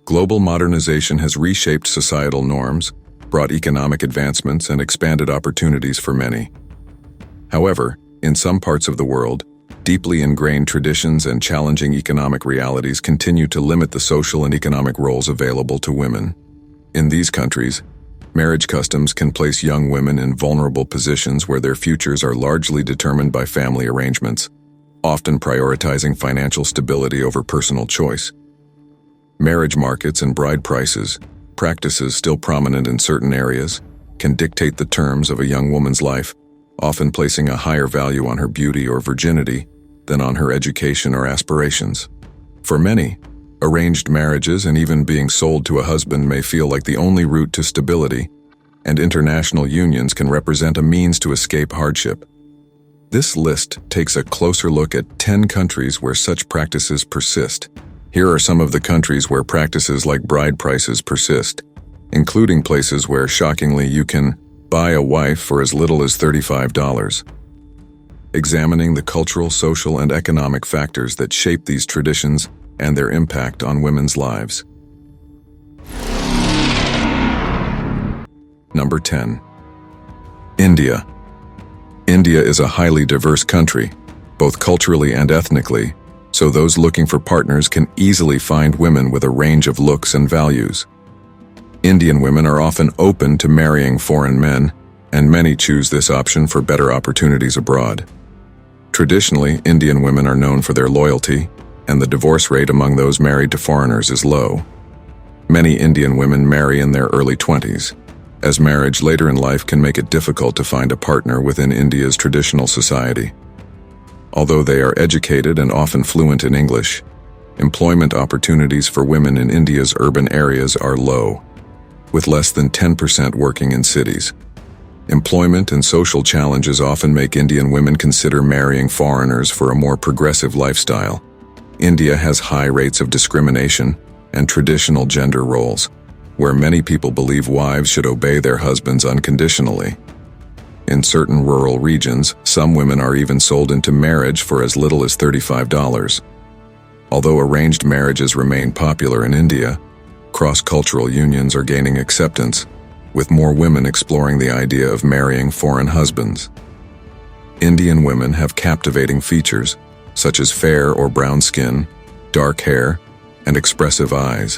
Global modernization has reshaped societal norms, brought economic advancements, and expanded opportunities for many. However, in some parts of the world, deeply ingrained traditions and challenging economic realities continue to limit the social and economic roles available to women. In these countries, marriage customs can place young women in vulnerable positions where their futures are largely determined by family arrangements, often prioritizing financial stability over personal choice. Marriage markets and bride prices, practices still prominent in certain areas, can dictate the terms of a young woman's life, often placing a higher value on her beauty or virginity than on her education or aspirations. For many, arranged marriages and even being sold to a husband may feel like the only route to stability, and international unions can represent a means to escape hardship. This list takes a closer look at 10 countries where such practices persist. Here are some of the countries where practices like bride prices persist, including places where, shockingly, you can buy a wife for as little as $35. Examining the cultural, social, and economic factors that shape these traditions and their impact on women's lives. Number 10. India. India is a highly diverse country, both culturally and ethnically, so those looking for partners can easily find women with a range of looks and values. Indian women are often open to marrying foreign men, and many choose this option for better opportunities abroad. Traditionally, Indian women are known for their loyalty, and the divorce rate among those married to foreigners is low. Many Indian women marry in their early 20s, as marriage later in life can make it difficult to find a partner within India's traditional society. Although they are educated and often fluent in English, employment opportunities for women in India's urban areas are low, with less than 10% working in cities. Employment and social challenges often make Indian women consider marrying foreigners for a more progressive lifestyle. India has high rates of discrimination and traditional gender roles, where many people believe wives should obey their husbands unconditionally. In certain rural regions, some women are even sold into marriage for as little as $35. Although arranged marriages remain popular in India, cross-cultural unions are gaining acceptance, with more women exploring the idea of marrying foreign husbands. Indian women have captivating features, such as fair or brown skin, dark hair, and expressive eyes,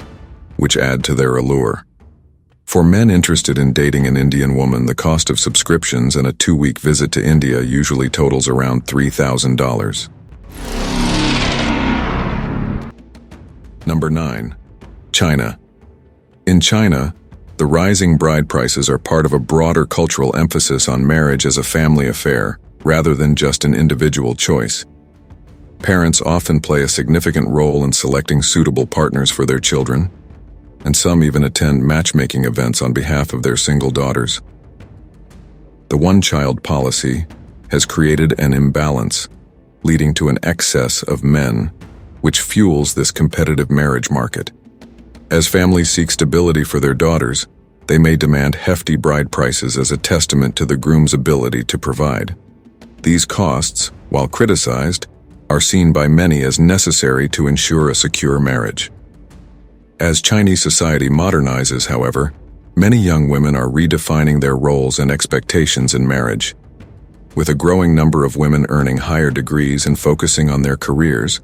which add to their allure. For men interested in dating an Indian woman, the cost of subscriptions and a 2-week visit to India usually totals around $3,000. Number 9. China. In China, the rising bride prices are part of a broader cultural emphasis on marriage as a family affair, rather than just an individual choice. Parents often play a significant role in selecting suitable partners for their children, and some even attend matchmaking events on behalf of their single daughters. The one-child policy has created an imbalance, leading to an excess of men, which fuels this competitive marriage market. As families seek stability for their daughters, they may demand hefty bride prices as a testament to the groom's ability to provide. These costs, while criticized, are seen by many as necessary to ensure a secure marriage. As Chinese society modernizes, however, many young women are redefining their roles and expectations in marriage. With a growing number of women earning higher degrees and focusing on their careers,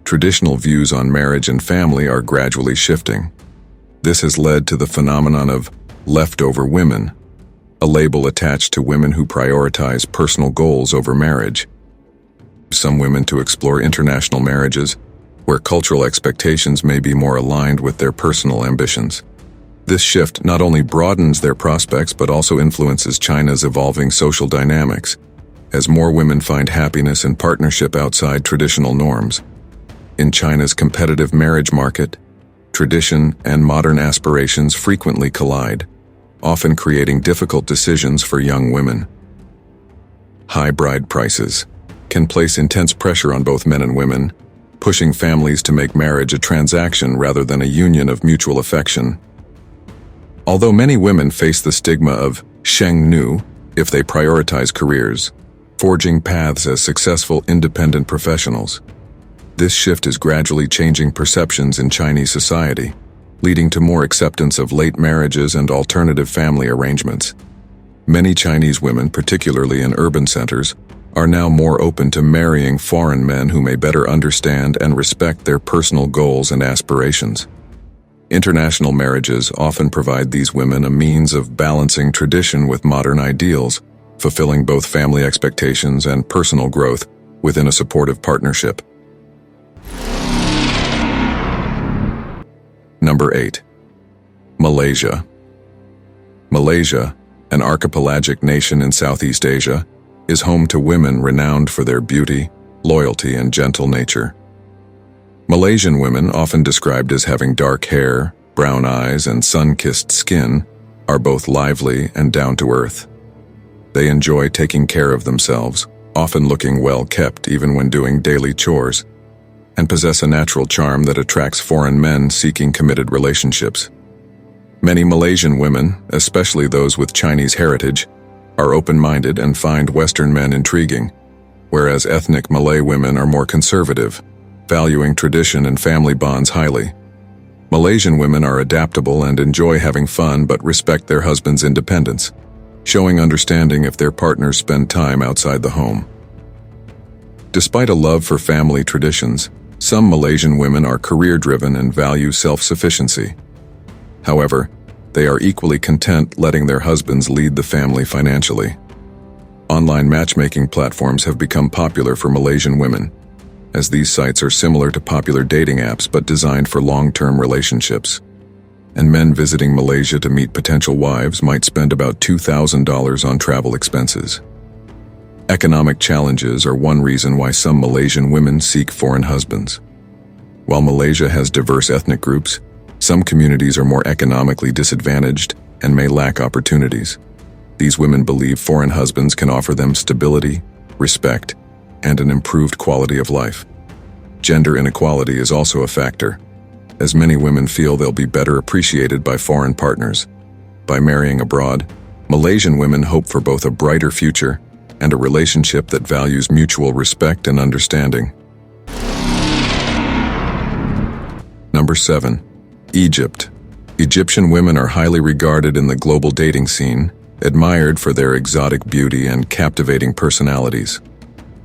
traditional views on marriage and family are gradually shifting. This has led to the phenomenon of leftover women, a label attached to women who prioritize personal goals over marriage. Some women to explore international marriages, where cultural expectations may be more aligned with their personal ambitions. This shift not only broadens their prospects but also influences China's evolving social dynamics, as more women find happiness in partnership outside traditional norms. In China's competitive marriage market, tradition and modern aspirations frequently collide, often creating difficult decisions for young women. High bride prices can place intense pressure on both men and women, pushing families to make marriage a transaction rather than a union of mutual affection. Although many women face the stigma of sheng nu if they prioritize careers, forging paths as successful independent professionals, this shift is gradually changing perceptions in Chinese society. leading to more acceptance of late marriages and alternative family arrangements. Many Chinese women, particularly in urban centers, are now more open to marrying foreign men who may better understand and respect their personal goals and aspirations. International marriages often provide these women a means of balancing tradition with modern ideals, fulfilling both family expectations and personal growth within a supportive partnership. Number 8. Malaysia. Malaysia, an archipelagic nation in Southeast Asia, is home to women renowned for their beauty, loyalty, and gentle nature. Malaysian women, often described as having dark hair, brown eyes, and sun-kissed skin, are both lively and down-to-earth. They enjoy taking care of themselves, often looking well-kept even when doing daily chores, and possess a natural charm that attracts foreign men seeking committed relationships. Many Malaysian women, especially those with Chinese heritage, are open-minded and find Western men intriguing, whereas ethnic Malay women are more conservative, valuing tradition and family bonds highly. Malaysian women are adaptable and enjoy having fun but respect their husband's independence, showing understanding if their partners spend time outside the home. Despite a love for family traditions, some Malaysian women are career-driven and value self-sufficiency. However, they are equally content letting their husbands lead the family financially. Online matchmaking platforms have become popular for Malaysian women, as these sites are similar to popular dating apps but designed for long-term relationships. And men visiting Malaysia to meet potential wives might spend about $2,000 on travel expenses. Economic challenges are one reason why some Malaysian women seek foreign husbands. While Malaysia has diverse ethnic groups, some communities are more economically disadvantaged and may lack opportunities. These women believe foreign husbands can offer them stability, respect, and an improved quality of life. Gender inequality is also a factor, as many women feel they'll be better appreciated by foreign partners. By marrying abroad, Malaysian women hope for both a brighter future and a relationship that values mutual respect and understanding. Number 7. Egypt. Egyptian women are highly regarded in the global dating scene, admired for their exotic beauty and captivating personalities.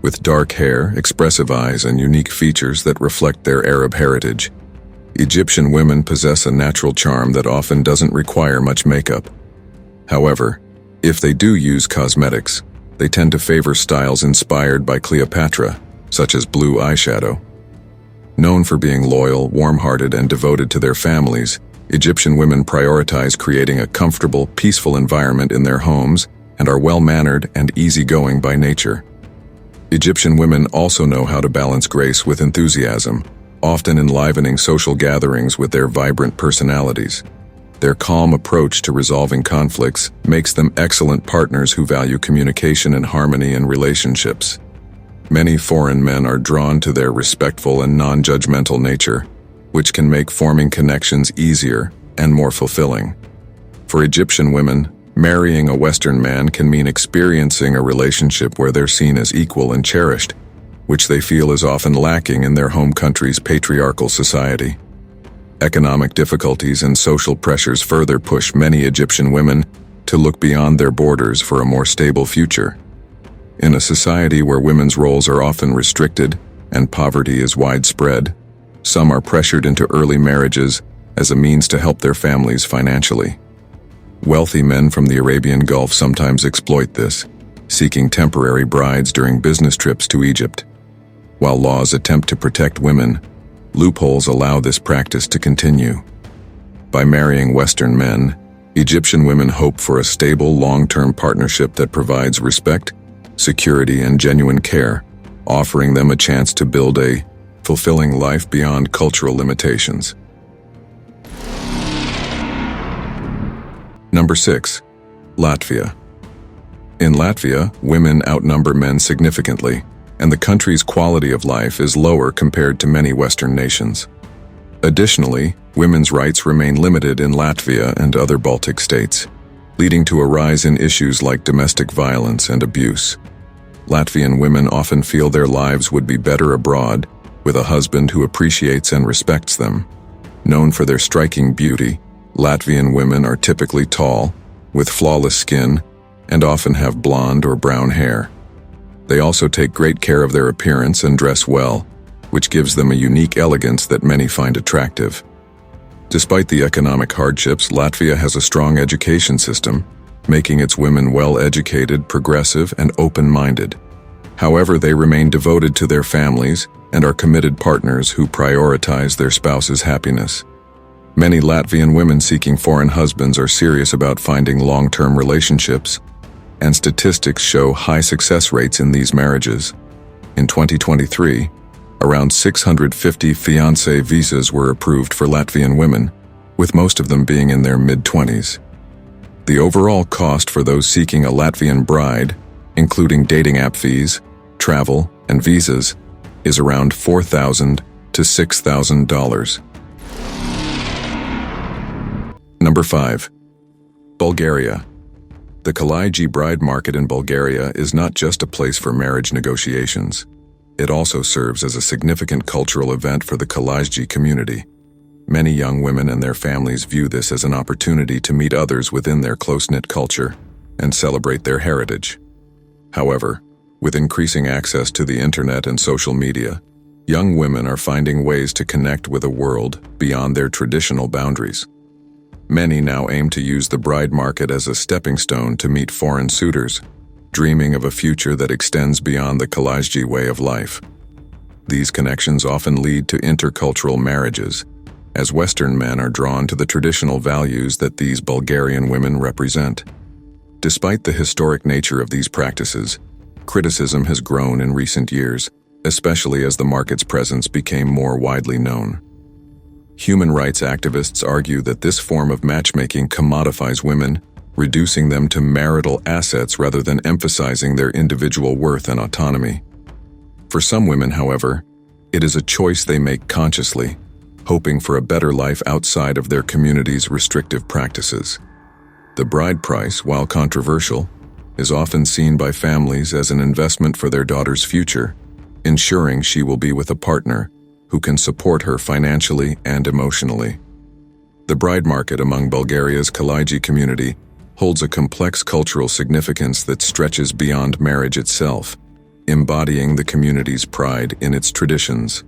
With dark hair, expressive eyes, and unique features that reflect their Arab heritage, Egyptian women possess a natural charm that often doesn't require much makeup. However, if they do use cosmetics, they tend to favor styles inspired by Cleopatra, such as blue eyeshadow. Known for being loyal, warm-hearted, and devoted to their families, Egyptian women prioritize creating a comfortable, peaceful environment in their homes and are well-mannered and easygoing by nature. Egyptian women also know how to balance grace with enthusiasm, often enlivening social gatherings with their vibrant personalities. Their calm approach to resolving conflicts makes them excellent partners who value communication and harmony in relationships. Many foreign men are drawn to their respectful and non-judgmental nature, which can make forming connections easier and more fulfilling. For Egyptian women, marrying a Western man can mean experiencing a relationship where they're seen as equal and cherished, which they feel is often lacking in their home country's patriarchal society. Economic difficulties and social pressures further push many Egyptian women to look beyond their borders for a more stable future. In a society where women's roles are often restricted and poverty is widespread, some are pressured into early marriages as a means to help their families financially. Wealthy men from the Arabian Gulf sometimes exploit this, seeking temporary brides during business trips to Egypt. While laws attempt to protect women, loopholes allow this practice to continue. By marrying Western men, Egyptian women hope for a stable, long-term partnership that provides respect, security, and genuine care, offering them a chance to build a fulfilling life beyond cultural limitations. Number 6. Latvia. In Latvia, women outnumber men significantly, and the country's quality of life is lower compared to many Western nations. Additionally, women's rights remain limited in Latvia and other Baltic states, leading to a rise in issues like domestic violence and abuse. Latvian women often feel their lives would be better abroad, with a husband who appreciates and respects them. Known for their striking beauty, Latvian women are typically tall, with flawless skin, and often have blonde or brown hair. They also take great care of their appearance and dress well, which gives them a unique elegance that many find attractive. Despite the economic hardships, Latvia has a strong education system, making its women well-educated, progressive, and open-minded. However, they remain devoted to their families and are committed partners who prioritize their spouse's happiness. Many Latvian women seeking foreign husbands are serious about finding long-term relationships, and statistics show high success rates in these marriages. In 2023, around 650 fiancé visas were approved for Latvian women, with most of them being in their mid-20s. The overall cost for those seeking a Latvian bride, including dating app fees, travel, and visas, is around $4,000 to $6,000. Number 5. Bulgaria. The Kalagi bride market in Bulgaria is not just a place for marriage negotiations. It also serves as a significant cultural event for the Kalagi community. Many young women and their families view this as an opportunity to meet others within their close-knit culture and celebrate their heritage. However, with increasing access to the internet and social media, young women are finding ways to connect with a world beyond their traditional boundaries. Many now aim to use the bride market as a stepping stone to meet foreign suitors, dreaming of a future that extends beyond the Kalagi way of life. These connections often lead to intercultural marriages, as Western men are drawn to the traditional values that these Bulgarian women represent. Despite the historic nature of these practices, criticism has grown in recent years, especially as the market's presence became more widely known. Human rights activists argue that this form of matchmaking commodifies women, reducing them to marital assets rather than emphasizing their individual worth and autonomy. For some women, however, it is a choice they make consciously, hoping for a better life outside of their community's restrictive practices. The bride price, while controversial, is often seen by families as an investment for their daughter's future, ensuring she will be with a partner who can support her financially and emotionally. The bride market among Bulgaria's Kalagi community holds a complex cultural significance that stretches beyond marriage itself, embodying the community's pride in its traditions.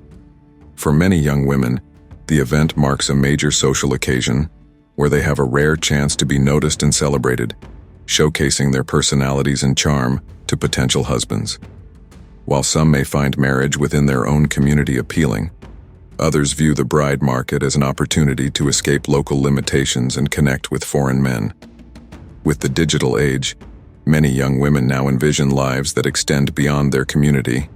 For many young women, the event marks a major social occasion where they have a rare chance to be noticed and celebrated, showcasing their personalities and charm to potential husbands. While some may find marriage within their own community appealing, others view the bride market as an opportunity to escape local limitations and connect with foreign men. With the digital age, many young women now envision lives that extend beyond their community,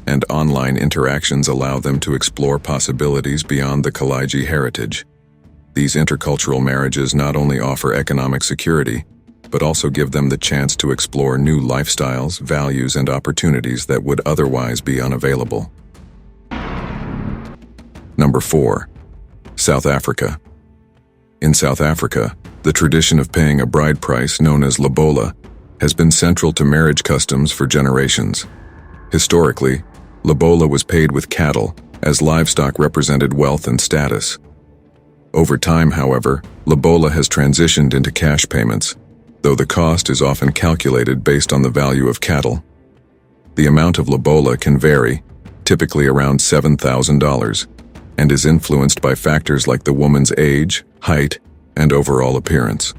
and online interactions allow them to explore possibilities beyond the Kalagi heritage. These intercultural marriages not only offer economic security, but also give them the chance to explore new lifestyles, values, and opportunities that would otherwise be unavailable. Number 4. South Africa. In South Africa, the tradition of paying a bride price known as lobola has been central to marriage customs for generations. Historically, lobola was paid with cattle, as livestock represented wealth and status. Over time, however, lobola has transitioned into cash payments, though the cost is often calculated based on the value of cattle. The amount of lobola can vary, typically around $7,000, and is influenced by factors like the woman's age, height, and overall appearance.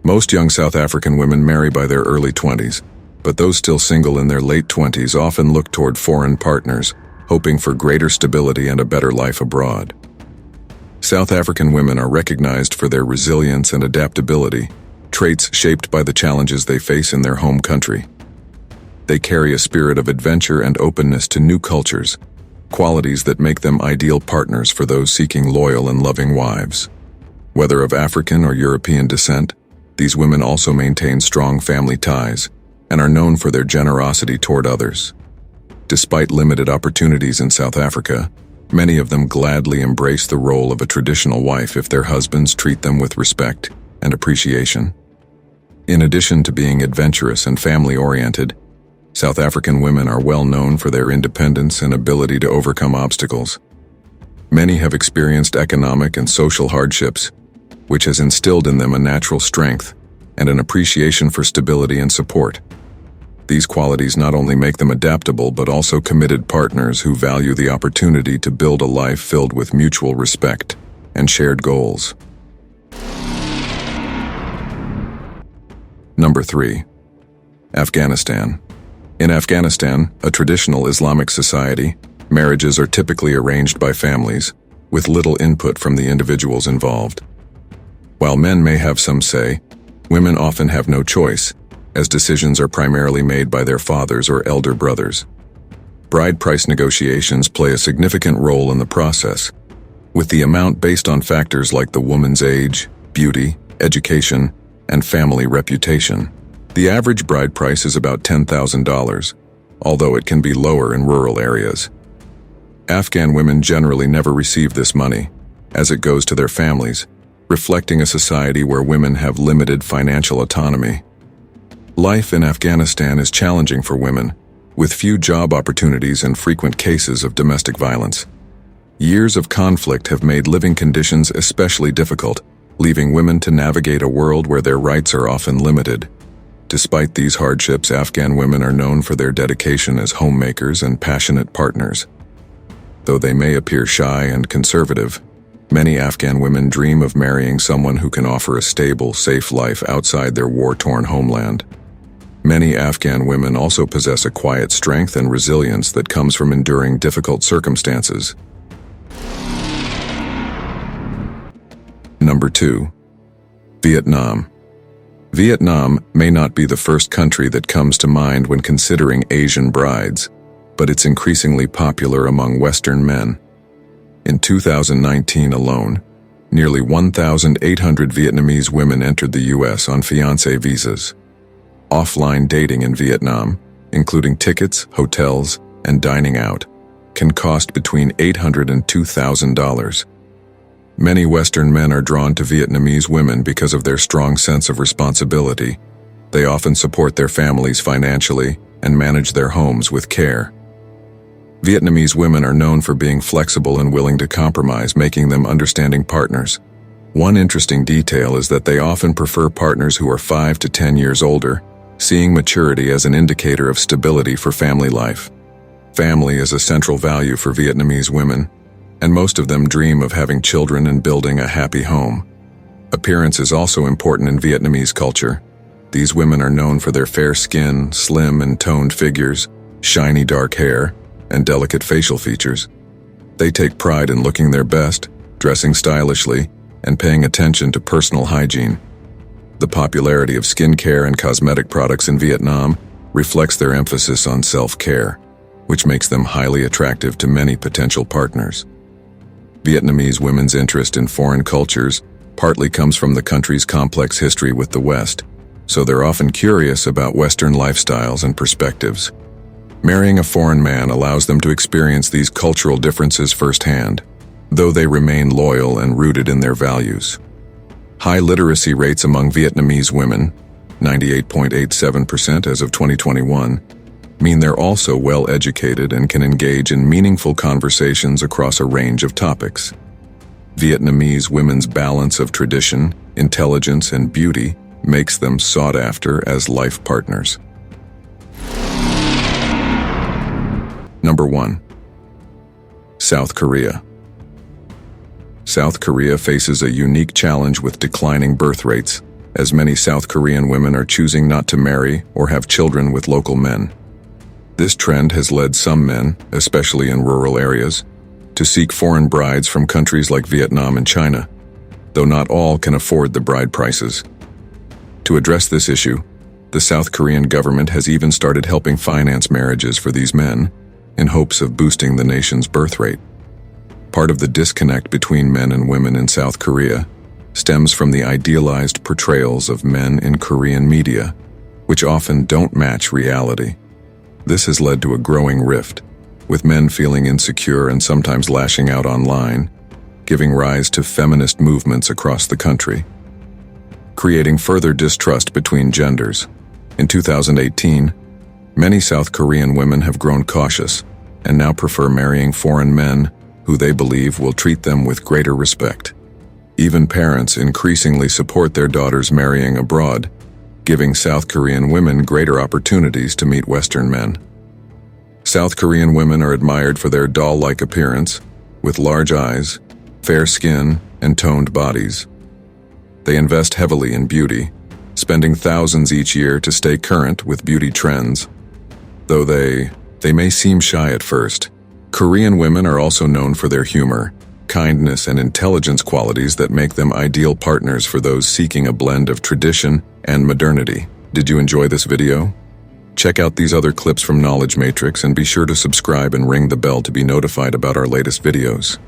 Most young South African women marry by their early 20s, but those still single in their late 20s often look toward foreign partners, hoping for greater stability and a better life abroad. South African women are recognized for their resilience and adaptability, traits shaped by the challenges they face in their home country. They carry a spirit of adventure and openness to new cultures, qualities that make them ideal partners for those seeking loyal and loving wives. Whether of African or European descent, these women also maintain strong family ties and are known for their generosity toward others. Despite limited opportunities in South Africa, many of them gladly embrace the role of a traditional wife if their husbands treat them with respect and appreciation. In addition to being adventurous and family-oriented, South African women are well known for their independence and ability to overcome obstacles. Many have experienced economic and social hardships, which has instilled in them a natural strength and an appreciation for stability and support. These qualities not only make them adaptable but also committed partners who value the opportunity to build a life filled with mutual respect and shared goals. Number 3. Afghanistan. In Afghanistan, a traditional Islamic society, marriages are typically arranged by families, with little input from the individuals involved. While men may have some say, women often have no choice, as decisions are primarily made by their fathers or elder brothers. Bride price negotiations play a significant role in the process, with the amount based on factors like the woman's age, beauty, education, and family reputation. The average bride price is about $10,000, although it can be lower in rural areas. Afghan women generally never receive this money, as it goes to their families, reflecting a society where women have limited financial autonomy. Life in Afghanistan is challenging for women, with few job opportunities and frequent cases of domestic violence. Years of conflict have made living conditions especially difficult, leaving women to navigate a world where their rights are often limited. Despite these hardships, Afghan women are known for their dedication as homemakers and passionate partners. Though they may appear shy and conservative, many Afghan women dream of marrying someone who can offer a stable, safe life outside their war-torn homeland. Many Afghan women also possess a quiet strength and resilience that comes from enduring difficult circumstances. Number 2. Vietnam. Vietnam may not be the first country that comes to mind when considering Asian brides, but it's increasingly popular among Western men. In 2019 alone, nearly 1,800 Vietnamese women entered the U.S. on fiancé visas. Offline dating in Vietnam, including tickets, hotels, and dining out, can cost between $800 and $2,000. Many Western men are drawn to Vietnamese women because of their strong sense of responsibility. They often support their families financially and manage their homes with care. Vietnamese women are known for being flexible and willing to compromise, making them understanding partners. One interesting detail is that they often prefer partners who are 5 to 10 years older, seeing maturity as an indicator of stability for family life. Family is a central value for Vietnamese women, and most of them dream of having children and building a happy home. Appearance is also important in Vietnamese culture. These women are known for their fair skin, slim and toned figures, shiny dark hair, and delicate facial features. They take pride in looking their best, dressing stylishly, and paying attention to personal hygiene. The popularity of skincare and cosmetic products in Vietnam reflects their emphasis on self-care, which makes them highly attractive to many potential partners. Vietnamese women's interest in foreign cultures partly comes from the country's complex history with the West, so they're often curious about Western lifestyles and perspectives. Marrying a foreign man allows them to experience these cultural differences firsthand, though they remain loyal and rooted in their values. High literacy rates among Vietnamese women, 98.87% as of 2021, mean they're also well educated and can engage in meaningful conversations across a range of topics. Vietnamese women's balance of tradition, intelligence, and beauty makes them sought after as life partners. Number 1. South Korea. South Korea faces a unique challenge with declining birth rates, as many South Korean women are choosing not to marry or have children with local men. This trend has led some men, especially in rural areas, to seek foreign brides from countries like Vietnam and China, though not all can afford the bride prices. To address this issue, the South Korean government has even started helping finance marriages for these men, in hopes of boosting the nation's birth rate. Part of the disconnect between men and women in South Korea stems from the idealized portrayals of men in Korean media, which often don't match reality. This has led to a growing rift, with men feeling insecure and sometimes lashing out online, giving rise to feminist movements across the country, creating further distrust between genders. In 2018, many South Korean women have grown cautious and now prefer marrying foreign men who they believe will treat them with greater respect. Even parents increasingly support their daughters marrying abroad, giving South Korean women greater opportunities to meet Western men. South Korean women are admired for their doll-like appearance, with large eyes, fair skin, and toned bodies. They invest heavily in beauty, spending thousands each year to stay current with beauty trends. Though they may seem shy at first, Korean women are also known for their humor, kindness, and intelligence qualities that make them ideal partners for those seeking a blend of tradition and modernity. Did you enjoy this video? Check out these other clips from Knowledge Matrix and be sure to subscribe and ring the bell to be notified about our latest videos.